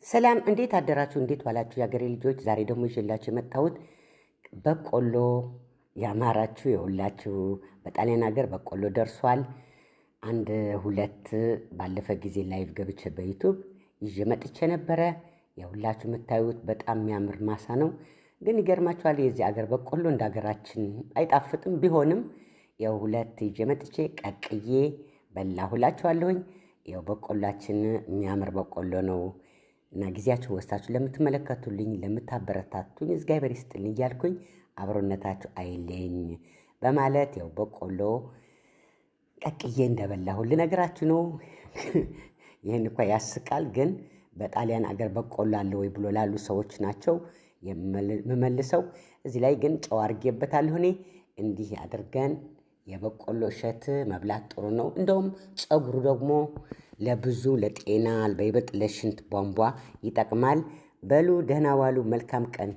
ሰላም እንዴት አደራችሁ? እንዴት ዋላችሁ? የአገሬ ልጆች ዛሬ ደግሞ ይዤላችሁ የመጣሁት በቆሎ ያማራችሁ የሁላችሁ በጣሊያን ሀገር በቆሎ ደርሷል። አንድ ሁለት ባለፈ ጊዜ ላይቭ ገብቼ በዩቲዩብ ይዤ መጥቼ ነበረ። የሁላችሁ የምታዩት በጣም የሚያምር ማሳ ነው። ግን ይገርማችኋል የዚህ አገር በቆሎ እንደ ሀገራችን አይጣፍጥም። ቢሆንም ያው ሁለት ይዤ መጥቼ ቀቅዬ በላሁላችኋለሁኝ። ያው በቆላችን የሚያምር በቆሎ ነው እና ጊዜያችሁ ወስዳችሁ ለምትመለከቱልኝ ለምታበረታቱኝ እግዚአብሔር ይስጥልኝ እያልኩኝ አብሮነታችሁ አይለኝ በማለት ያው በቆሎ ቀቅዬ እንደበላሁ ልነግራችሁ ነው። ይህን እንኳ ያስቃል፣ ግን በጣሊያን አገር በቆሎ አለ ወይ ብሎ ላሉ ሰዎች ናቸው የምመልሰው። እዚህ ላይ ግን ጨው አድርጌበታለሁ እኔ። እንዲህ አድርገን የበቆሎ እሸት መብላት ጥሩ ነው። እንደውም ፀጉሩ ደግሞ ለብዙ ለጤና በይበልጥ ለሽንት ቧንቧ ይጠቅማል። በሉ ደህና ዋሉ። መልካም ቀን